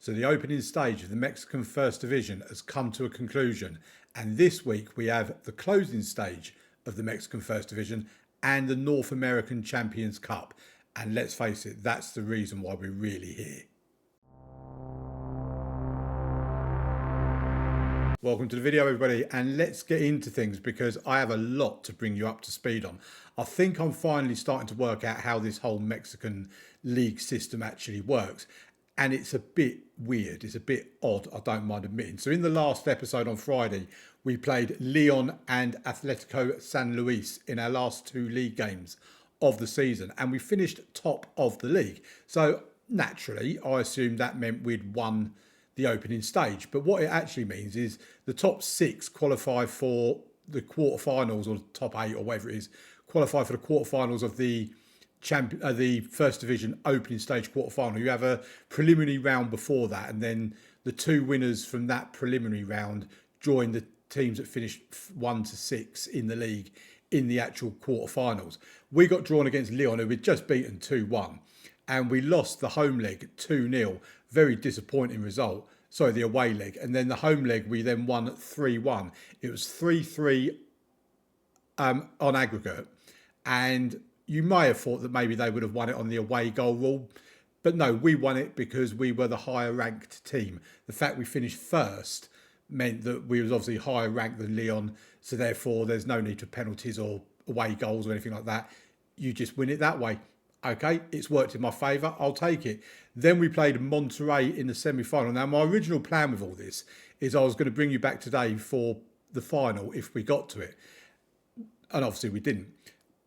So the opening stage of the Mexican First Division has come to a conclusion. And this week we have the closing stage of the Mexican First Division and the North American Champions Cup. And let's face it, that's the reason why we're really here. Welcome to the video, everybody, and let's get into things because I have a lot to bring you up to speed on. I think I'm finally starting to work out how this whole Mexican league system actually works. And it's a bit weird. It's a bit odd, I don't mind admitting. So in the last episode on Friday, we played Leon and Atletico San Luis in our last two league games of the season. And we finished top of the league. So naturally, I assumed that meant we'd won the opening stage. But what it actually means is the top six qualify for the quarterfinals, or the top eight, or whatever it is, qualify for the quarterfinals of the First Division opening stage quarterfinal. You have a preliminary round before that, and then the two winners from that preliminary round join the teams that finished 1 to 6 in the league in the actual quarterfinals. We got drawn against Leon, who we'd just beaten 2-1, and we lost the home leg 2-0. Very disappointing result. Sorry, the away leg. And then the home leg, we then won 3-1. It was 3-3 on aggregate. And you may have thought that maybe they would have won it on the away goal rule. But no, we won it because we were the higher ranked team. The fact we finished first meant that we was obviously higher ranked than Leon. So therefore, there's no need for penalties or away goals or anything like that. You just win it that way. Okay, it's worked in my favour. I'll take it. Then we played Monterrey in the semi-final. Now, my original plan with all this is I was going to bring you back today for the final if we got to it. And obviously we didn't.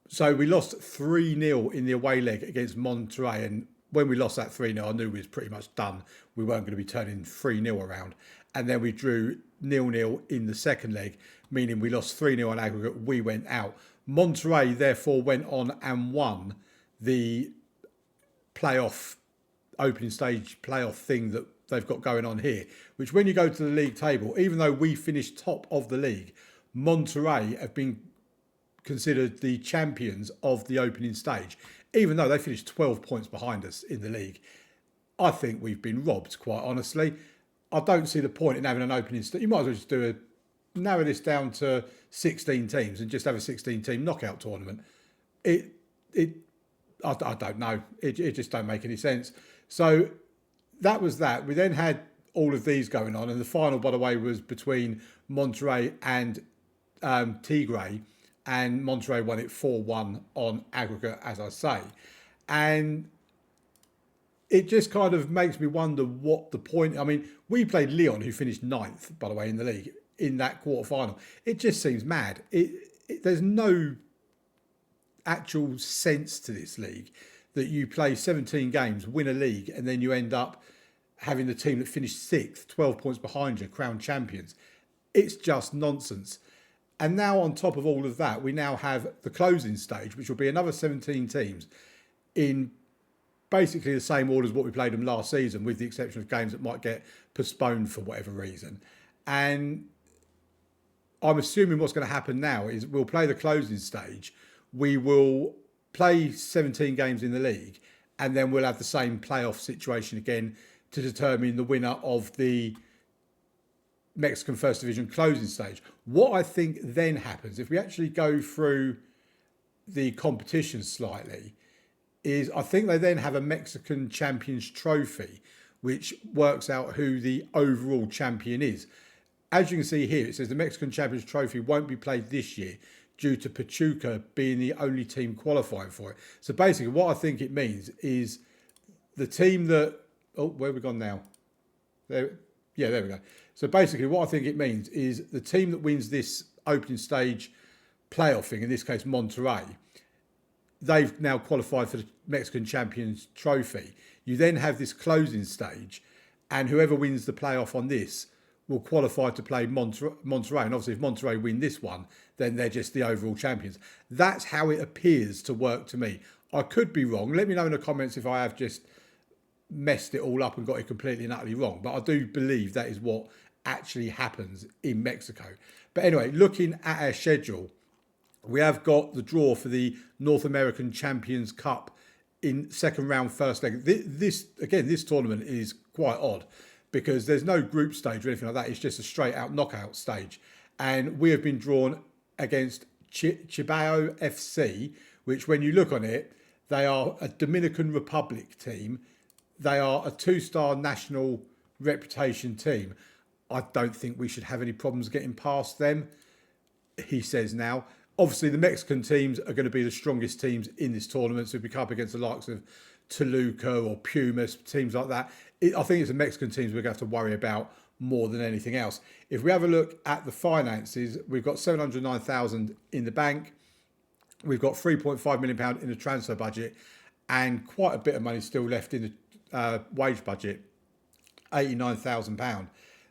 So we lost 3-0 in the away leg against Monterrey. And when we lost that 3-0, I knew we was pretty much done. We weren't going to be turning 3-0 around. And then we drew 0-0 in the second leg, meaning we lost 3-0 on aggregate. We went out. Monterrey therefore went on and won the playoff, opening stage playoff thing that they've got going on here, which when you go to the league table, even though we finished top of the league, Monterrey have been considered the champions of the opening stage, even though they finished 12 points behind us in the league. I think we've been robbed, quite honestly. I don't see the point in having an opening stage. You might as well just narrow this down to 16 teams and just have a 16-team knockout tournament. I don't know. It just don't make any sense. So that was that. We then had all of these going on. And the final, by the way, was between Monterrey and Tigre. And Monterrey won it 4-1 on aggregate, as I say. And it just kind of makes me wonder what the point... I mean, we played Leon, who finished 9th, by the way, in the league, in that quarterfinal. It just seems mad. There's no actual sense to this league that you play 17 games, win a league, and then you end up having the team that finished 6th, 12 points behind you, crowned champions. It's just nonsense. And now on top of all of that, we now have the closing stage, which will be another 17 teams in basically the same order as what we played them last season, with the exception of games that might get postponed for whatever reason. And I'm assuming what's going to happen now is we'll play the closing stage. We will play 17 games in the league, and then we'll have the same playoff situation again to determine the winner of the Mexican First Division closing stage. What I think then happens, if we actually go through the competition slightly, is I think they then have a Mexican Champions Trophy, which works out who the overall champion is. As you can see here, it says the Mexican Champions Trophy won't be played this year due to Pachuca being the only team qualifying for it. So basically what I think it means is the team that... Oh, where have we gone now? There we go. So basically what I think it means is the team that wins this opening stage playoff thing, in this case Monterrey, they've now qualified for the Mexican Champions Trophy. You then have this closing stage, and whoever wins the playoff on this will qualify to play Monterrey. And obviously if Monterrey win this one, then they're just the overall champions. That's how it appears to work to me. I could be wrong. Let me know in the comments if I have just messed it all up and got it completely and utterly wrong. But I do believe that is what actually happens in Mexico. But anyway, looking at our schedule, we have got the draw for the North American Champions Cup in second round, first leg. This tournament is quite odd because there's no group stage or anything like that. It's just a straight out knockout stage. And we have been drawn against Chibao FC, which when you look on it, they are a Dominican Republic team. They are a 2-star national reputation team. I don't think we should have any problems getting past them, he says now. Obviously, the Mexican teams are going to be the strongest teams in this tournament. So if we come up against the likes of Toluca or Pumas, teams like that, I think it's the Mexican teams we're going to have to worry about more than anything else. If we have a look at the finances, we've got 709,000 in the bank. We've got £3.5 million in the transfer budget and quite a bit of money still left in the wage budget, £89,000.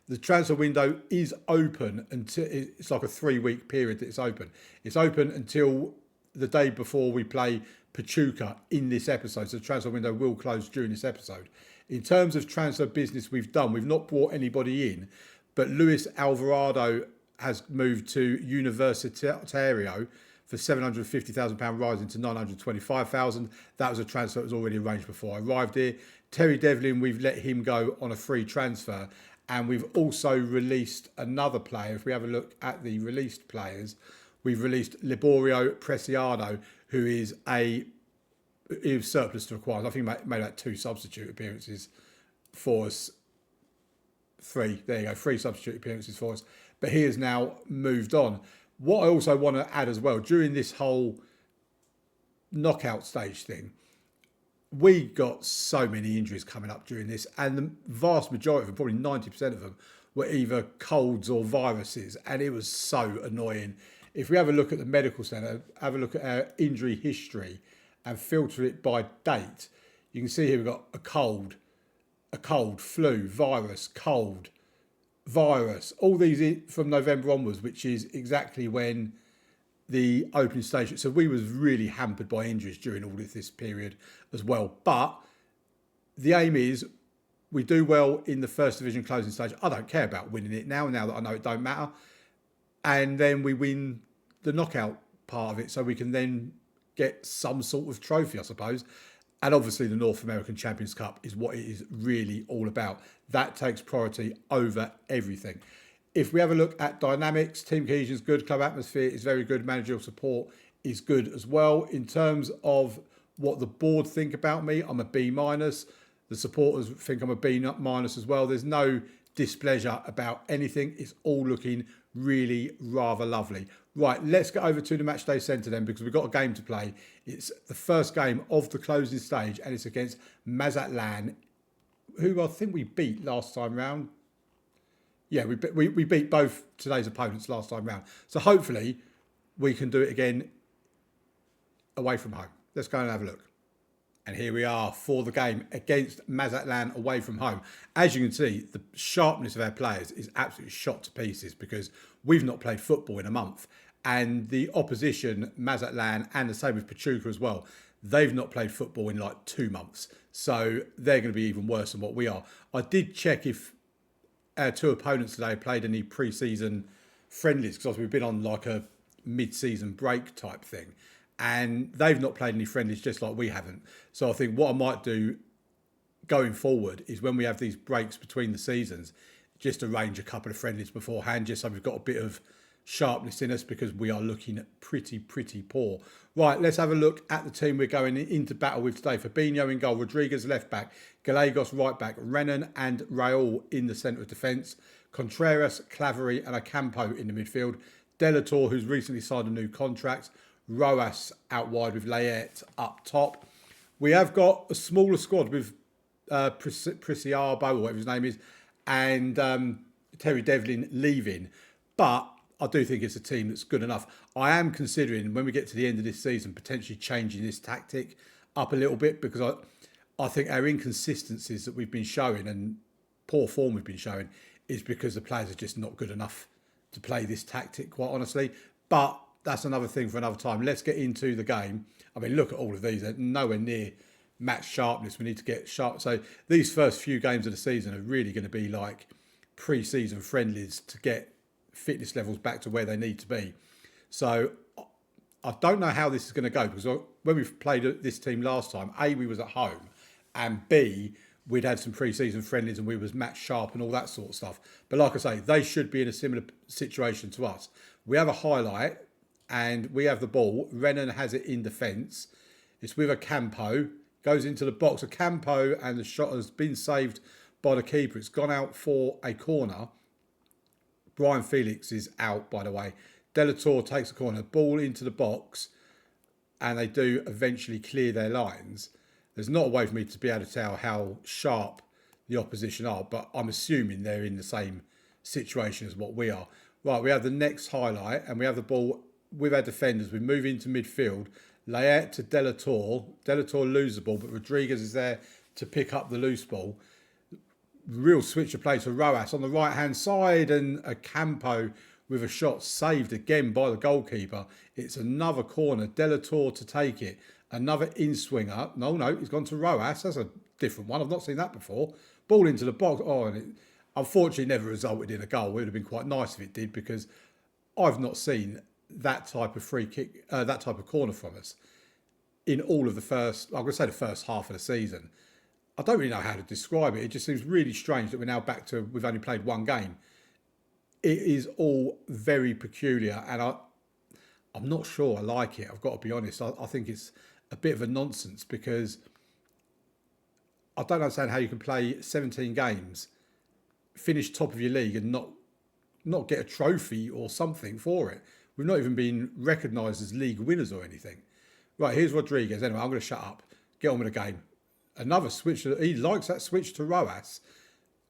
The transfer window is open until it's like a 3-week period that it's open. It's open until the day before we play Pachuca in this episode. So the transfer window will close during this episode. In terms of transfer business we've not brought anybody in, but Luis Alvarado has moved to Universitario for £750,000, rising to £925,000. That was a transfer that was already arranged before I arrived here. Terry Devlin, we've let him go on a free transfer. And we've also released another player. If we have a look at the released players, we've released Liborio Preciado, who is surplus to requirements. I think he made like 2 substitute appearances for us. 3 substitute appearances for us. But he has now moved on. What I also want to add as well, during this whole knockout stage thing, we got so many injuries coming up during this, and the vast majority of them, probably 90% of them, were either colds or viruses, and it was so annoying. If we have a look at the medical centre, have a look at our injury history and filter it by date, you can see here we've got a cold, flu, virus, cold, virus, all these from November onwards, which is exactly when the opening stage. So we was really hampered by injuries during all of this period as well. But the aim is we do well in the first division closing stage. I don't care about winning it now that I know it don't matter. And then we win the knockout part of it so we can then get some sort of trophy, I suppose. And obviously the North American Champions Cup is what it is really all about. That takes priority over everything. If we have a look at dynamics, team cohesion is good, club atmosphere is very good, managerial support is good as well. In terms of what the board think about me, I'm a B-. The supporters think I'm a B- as well. There's no displeasure about anything. It's all looking really rather lovely. Right, let's get over to the Matchday Centre then, because we've got a game to play. It's the first game of the closing stage, and it's against Mazatlan, who I think we beat last time round. Yeah, we beat both today's opponents last time round. So hopefully we can do it again away from home. Let's go and have a look. And here we are for the game against Mazatlan away from home. As you can see, the sharpness of our players is absolutely shot to pieces because we've not played football in a month. And the opposition, Mazatlan, and the same with Pachuca as well, they've not played football in like 2 months. So they're going to be even worse than what we are. I did check if our 2 opponents today played any pre-season friendlies, because we've been on like a mid-season break type thing, and they've not played any friendlies just like we haven't. So I think what I might do going forward is when we have these breaks between the seasons, just arrange a couple of friendlies beforehand, just so we've got a bit of sharpness in us, because we are looking pretty poor. Right, let's have a look at the team we're going into battle with today. Fabinho in goal, Rodriguez left back, Gallegos right back, Renan and Raul in the centre of defence, Contreras, Clavery and Ocampo in the midfield, Delator, who's recently signed a new contract, Roas out wide with Layet up top. We have got a smaller squad with Preciado, or whatever his name is, and Terry Devlin leaving, but I do think it's a team that's good enough. I am considering, when we get to the end of this season, potentially changing this tactic up a little bit, because I think our inconsistencies that we've been showing and poor form we've been showing is because the players are just not good enough to play this tactic, quite honestly. But that's another thing for another time. Let's get into the game. I mean, look at all of these. They're nowhere near match sharpness. We need to get sharp. So these first few games of the season are really going to be like pre-season friendlies to get fitness levels back to where they need to be. So I don't know how this is going to go, because when we played this team last time, A, we was at home, and B, we'd had some pre-season friendlies and we was match sharp and all that sort of stuff. But like I say, they should be in a similar situation to us. We have a highlight and we have the ball. Renan has it in defence. It's with a Campo, goes into the box. A Campo, and the shot has been saved by the keeper. It's gone out for a corner. Brian Felix is out, by the way. Delator takes a corner, ball into the box, and they do eventually clear their lines. There's not a way for me to be able to tell how sharp the opposition are, but I'm assuming they're in the same situation as what we are. Right, we have the next highlight, and we have the ball with our defenders. We move into midfield. Layette to Delator. Delator loses the ball, but Rodriguez is there to pick up the loose ball. Real switch of play to Roas on the right-hand side, and a Campo with a shot saved again by the goalkeeper. It's another corner. Delator to take it. Another in-swinger. No, he's gone to Roas. That's a different one. I've not seen that before. Ball into the box. Oh, and it unfortunately never resulted in a goal. It would have been quite nice if it did, because I've not seen that type of free kick, that type of corner from us in all of the first, I'm going to say the first half of the season. I don't really know how to describe it. It just seems really strange that we're now back to, we've only played one game. It is all very peculiar, and I'm not sure I like it. I've got to be honest. I think it's a bit of a nonsense, because I don't understand how you can play 17 games, finish top of your league, and not get a trophy or something for it. We've not even been recognised as league winners or anything. Right, here's Rodriguez. Anyway, I'm going to shut up. Get on with the game. Another switch. He likes that switch to Roas.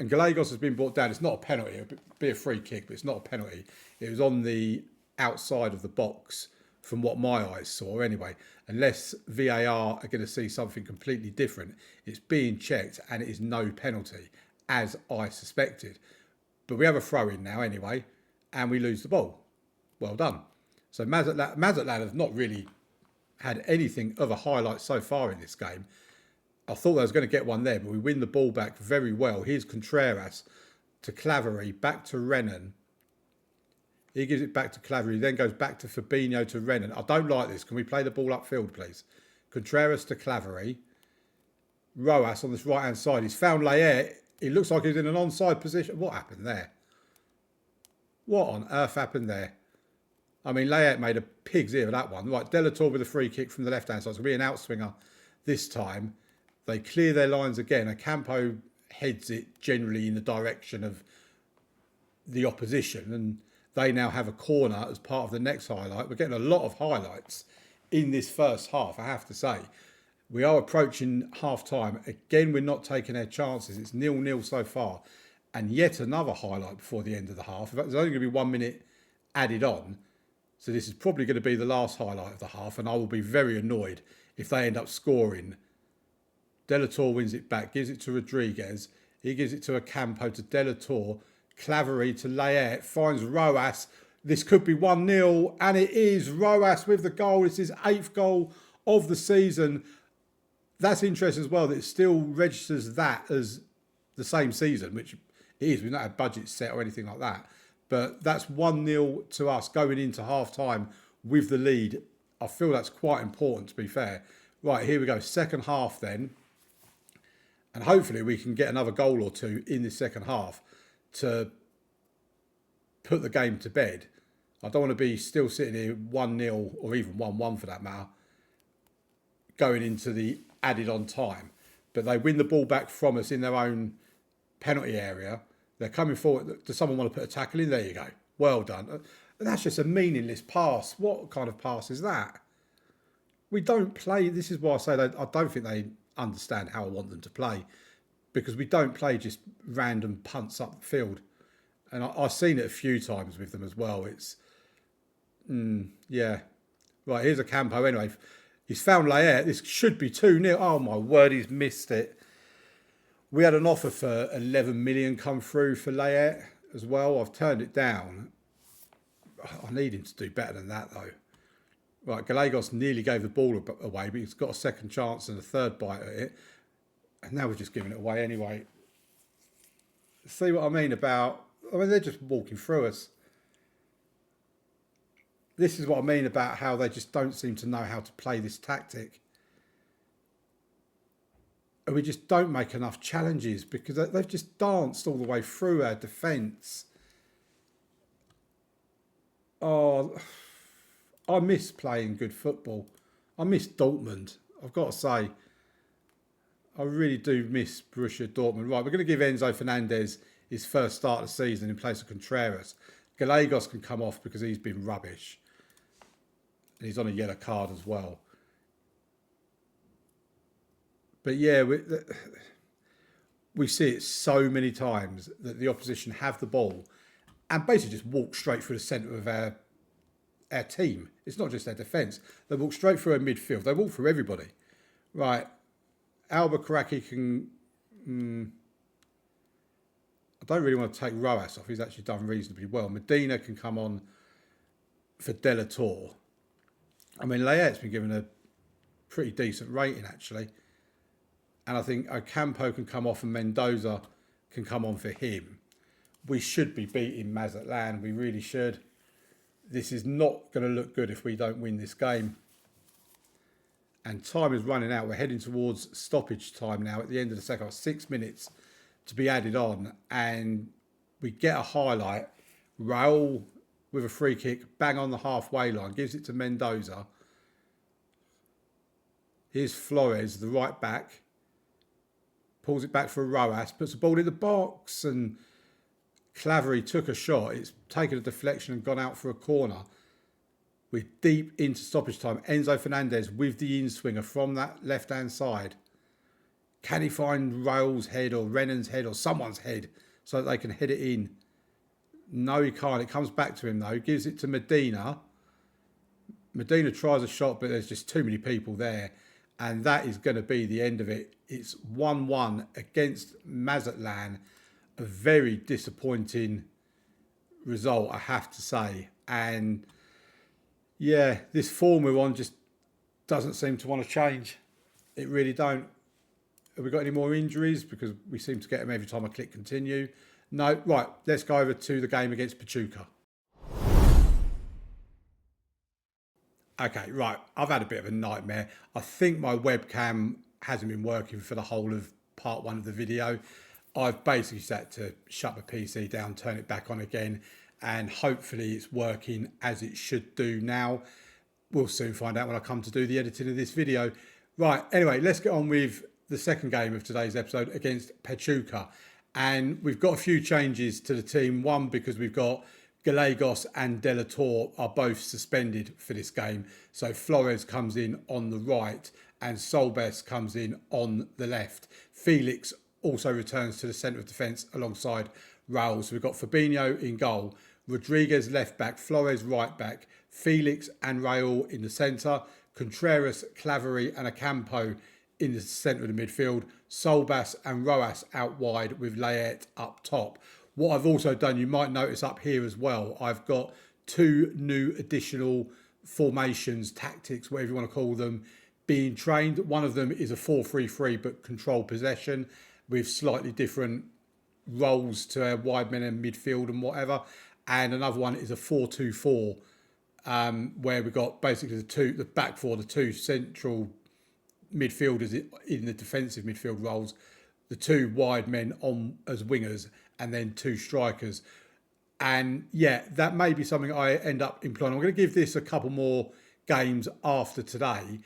And Gallegos has been brought down. It's not a penalty. It would be a free kick, but it's not a penalty. It was on the outside of the box from what my eyes saw anyway. Unless VAR are going to see something completely different, it's being checked and it is no penalty, as I suspected. But we have a throw-in now anyway, and we lose the ball. Well done. So Mazatlan have not really had anything of a highlight so far in this game. I thought I was going to get one there, but we win the ball back very well. Here's Contreras to Clavery, back to Renan. He gives it back to Clavery, then goes back to Fabinho to Renan. I don't like this. Can we play the ball upfield, please? Contreras to Clavery. Roas on this right-hand side. He's found Layette. It looks like he's in an onside position. What happened there? What on earth happened there? I mean, Layette made a pig's ear of that one. Right, Delator with a free kick from the left-hand side. It's going to be an outswinger this time. They clear their lines again. And Campo heads it generally in the direction of the opposition. And they now have a corner as part of the next highlight. We're getting a lot of highlights in this first half, I have to say. We are approaching half-time. Again, we're not taking our chances. It's 0-0 so far. And yet another highlight before the end of the half. In fact, there's only going to be 1 minute added on. So this is probably going to be the last highlight of the half, and I will be very annoyed if they end up scoring. Delator wins it back, gives it to Rodriguez. He gives it to a Campo to Delator. Clavery to Layette, finds Roas. This could be 1-0, and it is. Roas with the goal. It's his 8th goal of the season. That's interesting as well, that it still registers that as the same season, which it is. We've not had budgets set or anything like that. But that's 1-0 to us going into half-time with the lead. I feel that's quite important, to be fair. Right, here we go. Second half then. And hopefully we can get another goal or two in the second half to put the game to bed. I don't want to be still sitting here 1-0 or even 1-1 for that matter, going into the added on time. But they win the ball back from us in their own penalty area. They're coming forward. Does someone want to put a tackle in? There you go. Well done. That's just a meaningless pass. What kind of pass is that? We don't play. This is why I say that I don't think they understand how I want them to play, because we don't play just random punts up the field. And I've seen it a few times with them as well. It's, yeah. Right, here's a Campo anyway. He's found Layette. This should be 2-0. Oh, my word, he's missed it. We had an offer for 11 million come through for Layette as well. I've turned it down. I need him to do better than that, though. Right, Gallegos nearly gave the ball away, but he's got a second chance and a third bite at it. And now we're just giving it away anyway. See what I mean about... I mean, they're just walking through us. This is what I mean about how they just don't seem to know how to play this tactic. And we just don't make enough challenges because they've just danced all the way through our defence. Oh, I miss playing good football. I miss Dortmund, I've got to say. I really do miss Borussia Dortmund. Right, we're going to give Enzo Fernandez his first start of the season in place of Contreras. Gallegos can come off because he's been rubbish. And he's on a yellow card as well. But yeah, we see it so many times that the opposition have the ball and basically just walk straight through the centre of our team. It's not just their defence. They walk straight through our midfield. They walk through everybody. Right. Albuquerque can... I don't really want to take Roas off. He's actually done reasonably well. Medina can come on for Delator. I mean, Layet's been given a pretty decent rating, actually. And I think Ocampo can come off and Mendoza can come on for him. We should be beating Mazatlan. We really should. This is not going to look good if we don't win this game. And time is running out. We're heading towards stoppage time now at the end of the second half. 6 minutes to be added on. And we get a highlight. Raul with a free kick, bang on the halfway line. Gives it to Mendoza. Here's Flores, the right back. Pulls it back for Roas. Puts the ball in the box. And Clavery took a shot. It's taken a deflection and gone out for a corner. We're deep into stoppage time. Enzo Fernandez with the in-swinger from that left-hand side. Can he find Raul's head or Rennan's head or someone's head so that they can head it in? No, he can't. It comes back to him, though. Gives it to Medina. Medina tries a shot, but there's just too many people there. And that is going to be the end of it. It's 1-1 against Mazatlan. A very disappointing result, I have to say. And... yeah, this form we're on just doesn't seem to want to change. It really don't. Have we got any more injuries? Because we seem to get them every time I click continue. No. Right, let's go over to the game against Pachuca. Okay, right. I've had a bit of a nightmare. I think my webcam hasn't been working for the whole of part one of the video. I've basically set to shut the PC down, turn it back on again, and hopefully it's working as it should do now. We'll soon find out when I come to do the editing of this video. Right, anyway, let's get on with the second game of today's episode against Pachuca. And we've got a few changes to the team. One, because we've got Gallegos and Delator are both suspended for this game. So Flores comes in on the right and Solbes comes in on the left. Felix also returns to the centre of defence alongside Raul. So we've got Fabinho in goal, Rodriguez left back, Flores right back, Felix and Raul in the centre, Contreras, Clavery and Ocampo in the centre of the midfield, Solbas and Roas out wide with Layet up top. What I've also done, you might notice up here as well, I've got two new additional formations, tactics, whatever you want to call them, being trained. One of them is a 4-3-3 but control possession with slightly different roles to our wide men and midfield and whatever. And another one is a 4-2-4 where we've got basically the back four, the two central midfielders in the defensive midfield roles, the two wide men on as wingers, and then two strikers. And yeah, that may be something I end up employing. I'm going to give this a couple more games after today.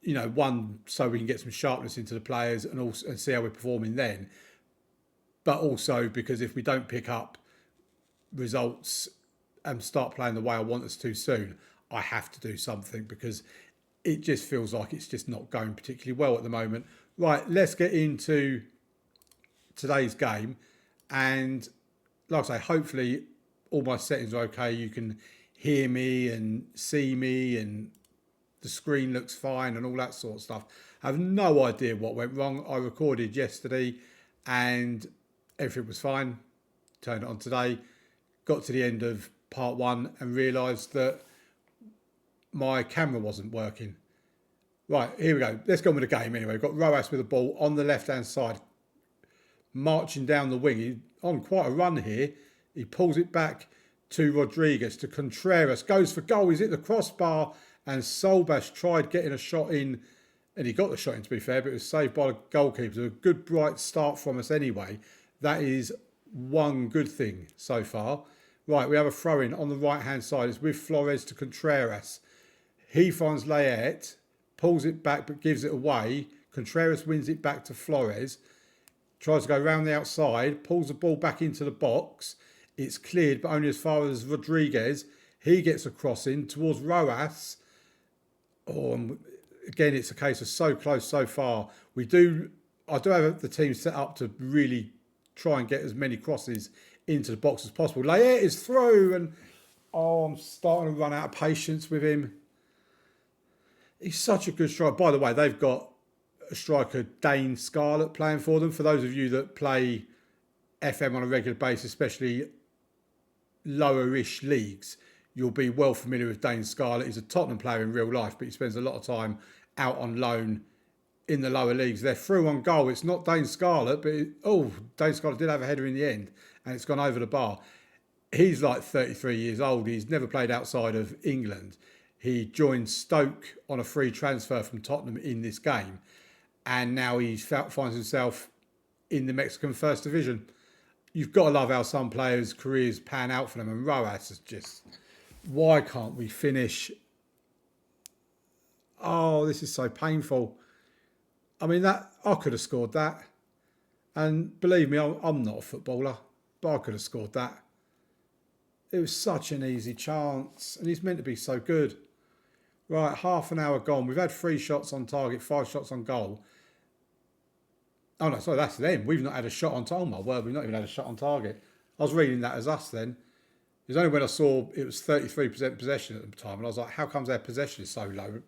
You know, one, so we can get some sharpness into the players and also and see how we're performing then. But also because if we don't pick up results and start playing the way I want us to soon, I have to do something because it just feels like it's just not going particularly well at the moment. Right, let's get into today's game. And like I say, hopefully all my settings are okay. You can hear me and see me and the screen looks fine and all that sort of stuff. I have no idea what went wrong. I recorded yesterday and everything was fine. Turned it on today. Got to the end of part one and realised that my camera wasn't working. Right, here we go. Let's go on with the game anyway. We've got Roas with the ball on the left-hand side, marching down the wing. He's on quite a run here. He pulls it back to Rodriguez, to Contreras, goes for goal, he's hit the crossbar, and Solbas tried getting a shot in, and he got the shot in, to be fair, but it was saved by the goalkeeper. So a good bright start from us anyway. That is one good thing so far. Right, we have a throw-in on the right-hand side. It's with Flores to Contreras. He finds Layet, pulls it back but gives it away. Contreras wins it back to Flores. Tries to go round the outside, pulls the ball back into the box. It's cleared, but only as far as Rodriguez. He gets a cross in towards Roas. Oh, and again, it's a case of so close so far. I do have the team set up to really try and get as many crosses into the box as possible. Layet is through, and I'm starting to run out of patience with him. He's such a good striker. By the way, they've got a striker, Dane Scarlett, playing for them. For those of you that play FM on a regular basis, especially lower-ish leagues, you'll be well familiar with Dane Scarlett. He's a Tottenham player in real life, but he spends a lot of time out on loan in the lower leagues. They're through on goal. It's not Dane Scarlett, but Dane Scarlett did have a header in the end, and it's gone over the bar. He's like 33 years old. He's never played outside of England. He joined Stoke on a free transfer from Tottenham in this game, and now he finds himself in the Mexican First Division. You've got to love how some players' careers pan out for them, and Roas is just... Why can't we finish? Oh, this is so painful. I mean, that I could have scored that. And believe me, I'm not a footballer, but I could have scored that. It was such an easy chance, and he's meant to be so good. Right, half an hour gone. We've had 3 shots on target, 5 shots on goal. Oh, no, sorry, that's them. We've not had a shot on target. Oh, my word, we've not even had a shot on target. I was reading that as us then. It was only when I saw it was 33% possession at the time, and I was like, how comes their possession is so low?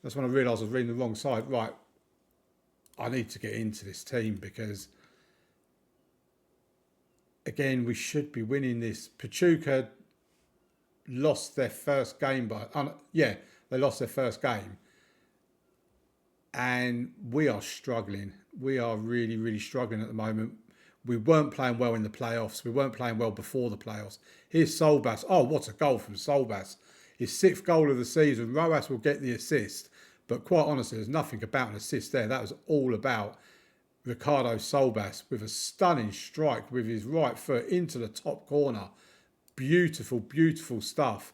That's when I realised I was reading the wrong side. Right, I need to get into this team because, again, we should be winning this. Pachuca lost their first game they lost their first game. And we are struggling. We are really, really struggling at the moment. We weren't playing well in the playoffs. We weren't playing well before the playoffs. Here's Solbas. Oh, what a goal from Solbas. His 6th goal of the season. Roas will get the assist. But quite honestly, there's nothing about an assist there. That was all about Ricardo Solbas with a stunning strike with his right foot into the top corner. Beautiful, beautiful stuff.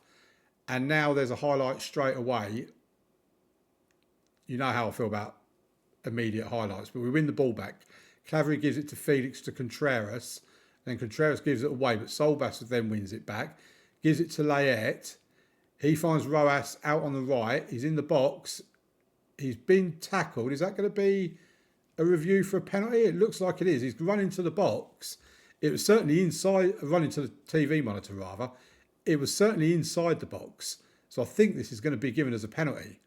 And now there's a highlight straight away. You know how I feel about immediate highlights. But we win the ball back. Clavery gives it to Felix to Contreras. Then Contreras gives it away, but Solbas then wins it back. Gives it to Layet. He finds Roas out on the right. He's in the box. He's been tackled. Is that going to be a review for a penalty? It looks like it is. He's running to the box. It was certainly inside, running to the TV monitor rather. It was certainly inside the box. So I think this is going to be given as a penalty.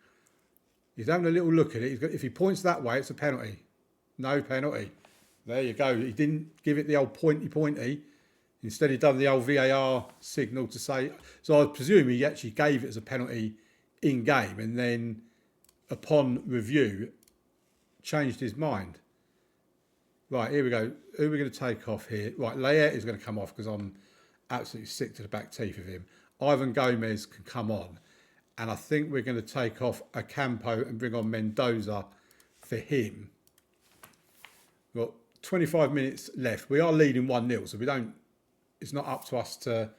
He's having a little look at it. If he points that way, it's a penalty. No penalty. There you go. He didn't give it the old pointy. Instead, he done the old VAR signal to say... So I presume he actually gave it as a penalty in-game and then, upon review, changed his mind. Right, here we go. Who are we going to take off here? Right, Layet is going to come off because I'm absolutely sick to the back teeth of him. Ivan Gomez can come on. And I think we're going to take off Ocampo and bring on Mendoza for him. Well, 25 minutes left. We are leading 1-0, so it's not up to us to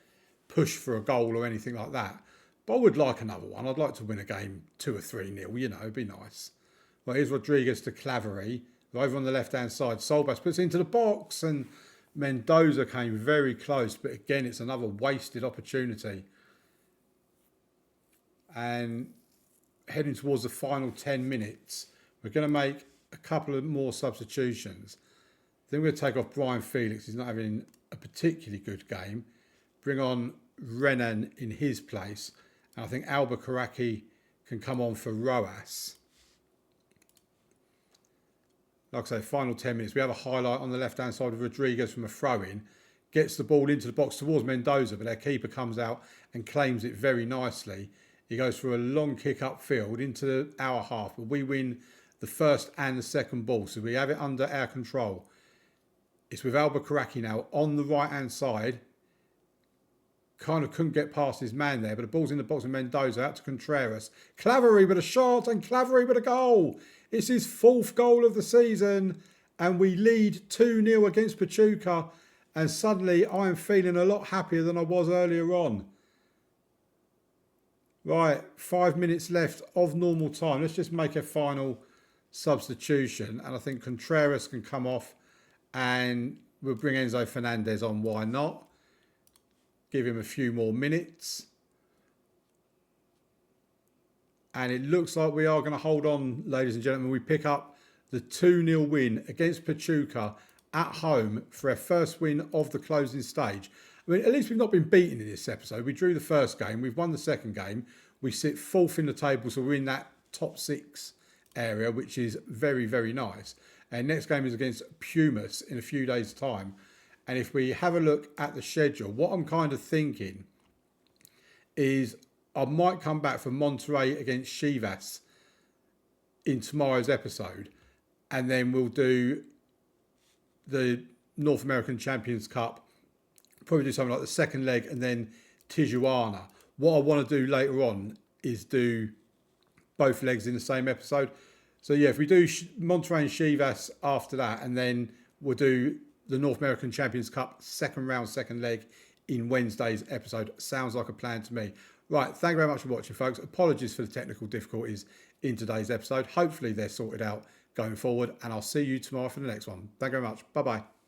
push for a goal or anything like that. But I would like another one. I'd like to win a game 2 or 3-0, it'd be nice. Well, here's Rodriguez to Clavery. Over on the left-hand side, Solbas puts it into the box, and Mendoza came very close. But again, it's another wasted opportunity. And heading towards the final 10 minutes, we're going to make a couple of more substitutions. Then we're going to take off Brian Felix. He's not having a particularly good game. Bring on Renan in his place. And I think Albuquerque can come on for Roas. Like I say, final 10 minutes. We have a highlight on the left-hand side of Rodriguez from a throw-in. Gets the ball into the box towards Mendoza, but their keeper comes out and claims it very nicely. He goes for a long kick upfield into our half, but we win the first and the second ball, so we have it under our control. It's with Albuquerque now on the right-hand side. kind of couldn't get past his man there, but the ball's in the box of Mendoza, out to Contreras. Claverie with a shot and Claverie with a goal. It's his 4th goal of the season, and we lead 2-0 against Pachuca, and suddenly I am feeling a lot happier than I was earlier on. Right, 5 minutes left of normal time. Let's just make a final substitution, and I think Contreras can come off, and we'll bring Enzo Fernandez on. Why not? Give him a few more minutes. And it looks like we are going to hold on, ladies and gentlemen. We pick up the 2-0 win against Pachuca at home for our first win of the closing stage. I mean, at least we've not been beaten in this episode. We drew the first game. We've won the second game. We sit 4th in the table, so we're in that top 6 area, which is very, very nice. And next game is against Pumas in a few days' time. And if we have a look at the schedule, what I'm kind of thinking is I might come back for Monterrey against Chivas in tomorrow's episode. And then we'll do the North American Champions Cup. Probably do something like the second leg and then Tijuana. What I want to do later on is do both legs in the same episode. So yeah, if we do Monterrey and Chivas after that, and then we'll do the North American Champions Cup second round, second leg in Wednesday's episode. Sounds like a plan to me. Right, thank you very much for watching, folks. Apologies for the technical difficulties in today's episode. Hopefully they're sorted out going forward, and I'll see you tomorrow for the next one. Thank you very much. Bye-bye.